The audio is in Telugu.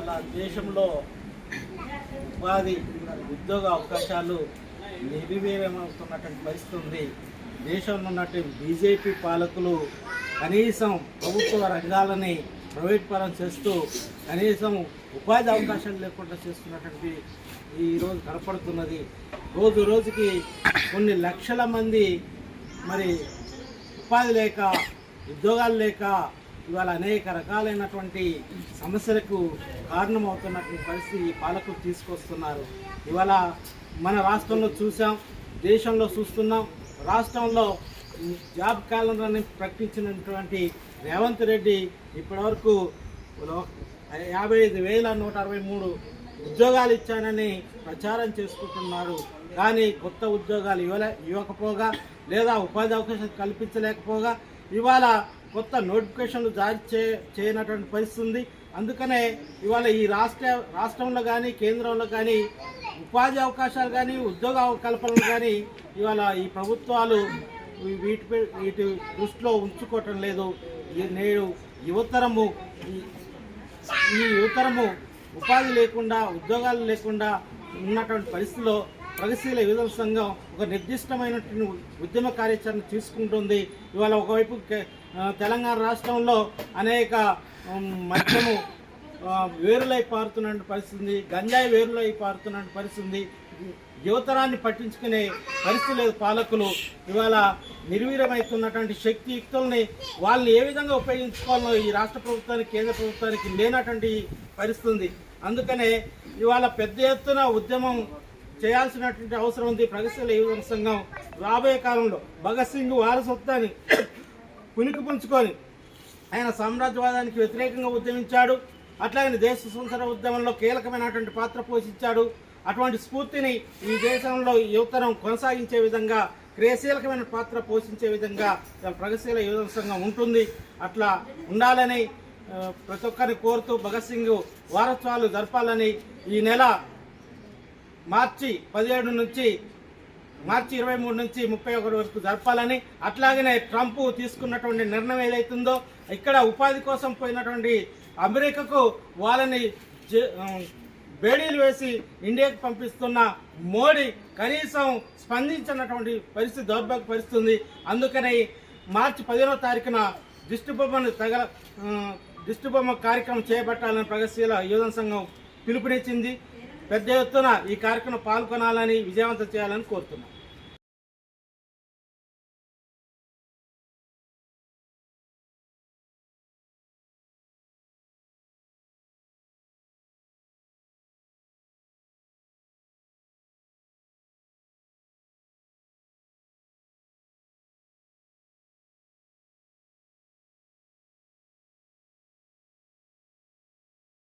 ఇవాళ దేశంలో ఉపాధి ఉద్యోగ అవకాశాలు నిర్వీర్యమవుతున్నటువంటి పరిస్థితి ఉంది. దేశంలో ఉన్నటువంటి బీజేపీ పాలకులు కనీసం ప్రభుత్వ రంగాలని ప్రైవేట్ పరం చేస్తూ కనీసం ఉపాధి అవకాశాలు లేకుండా చేస్తున్నటువంటి ఈరోజు కనపడుతున్నది. రోజు రోజుకి కొన్ని లక్షల మంది మరి ఉపాధి లేక ఉద్యోగాలు లేక ఇవాళ అనేక రకాలైనటువంటి సమస్యలకు కారణమవుతున్నటువంటి పరిస్థితి ఈ పాలకులు తీసుకొస్తున్నారు. ఇవాళ మన రాష్ట్రంలో చూసాం, దేశంలో చూస్తున్నాం. రాష్ట్రంలో జాబ్ క్యాలెండర్ని ప్రకటించినటువంటి రేవంత్ రెడ్డి ఇప్పటివరకు 55,163 ఉద్యోగాలు ఇచ్చానని ప్రచారం చేసుకుంటున్నారు. కానీ కొత్త ఉద్యోగాలు ఇవ్వకపోగా లేదా ఉపాధి అవకాశాలు కల్పించలేకపోగా ఇవాళ కొత్త నోటిఫికేషన్లు జారీ చేయనటువంటి పరిస్థితి ఉంది. అందుకనే ఇవాళ ఈ రాష్ట్రంలో కానీ కేంద్రంలో కానీ ఉపాధి అవకాశాలు కానీ ఉద్యోగ కల్పనలు కానీ ఇవాళ ఈ ప్రభుత్వాలు వీటి దృష్టిలో ఉంచుకోవటం లేదు. నేడు యువతరము ఉపాధి లేకుండా ఉద్యోగాలు లేకుండా ఉన్నటువంటి పరిస్థితిలో ప్రగతిశీల యువజన సంఘం ఒక నిర్దిష్టమైనటువంటి ఉద్యమ కార్యాచరణ తీసుకుంటుంది. ఇవాళ ఒకవైపు తెలంగాణ రాష్ట్రంలో అనేక మద్యము వేరులై పారుతున్న పరిస్థితి, గంజాయి వేరులై పారుతున్న పరిస్థితి. యువతరాన్ని పట్టించుకునే పరిస్థితి లేదు. పాలకులు ఇవాళ నిర్వీర్యమవుతున్నటువంటి శక్తియుక్తుల్ని వాళ్ళని ఏ విధంగా ఉపయోగించుకోవాలో ఈ రాష్ట్ర ప్రభుత్వానికి కేంద్ర ప్రభుత్వానికి లేనటువంటి పరిస్థితి ఉంది. అందుకనే ఇవాళ పెద్ద ఎత్తున ఉద్యమం చేయాల్సినటువంటి అవసరం ఉంది. ప్రగతిశీల యువజన సంఘం రాబోయే కాలంలో భగత్ సింగ్ వారసత్వాన్ని పునికి పుంచుకొని ఆయన సామ్రాజ్యవాదానికి వ్యతిరేకంగా ఉద్యమించాడు. అట్లాగే దేశ స్వతంత్ర ఉద్యమంలో కీలకమైనటువంటి పాత్ర పోషించాడు. అటువంటి స్ఫూర్తిని ఈ దేశంలో యువతరం కొనసాగించే విధంగా క్రియాశీలకమైన పాత్ర పోషించే విధంగా ప్రగతిశీల యువజన సంఘం ఉంటుంది. అట్లా ఉండాలని ప్రతి ఒక్కరిని కోరుతూ భగత్ సింగ్ వారోత్సవాలు జరపాలని ఈ నెల మార్చి 17 నుంచి మార్చి 23 నుంచి 31 వరకు జరపాలని, అట్లాగనే ట్రంప్ తీసుకున్నటువంటి నిర్ణయం ఏదైతుందో ఇక్కడ ఉపాధి కోసం పోయినటువంటి అమెరికాకు వాళ్ళని బేడీలు వేసి ఇండియాకు పంపిస్తున్న మోడీ కనీసం స్పందించినటువంటి పరిస్థితి దౌర్భాగ్య పరిస్థితి. అందుకని మార్చి 15వ తారీఖున దిష్టిబొమ్మ కార్యక్రమం చేపట్టాలని ప్రగతిశీల యువజన సంఘం పిలుపునిచ్చింది. పెద్ద ఎత్తున ఈ కార్యక్రమం పాల్గొనాలని విజయవంతం చేయాలని కోరుతున్నాం.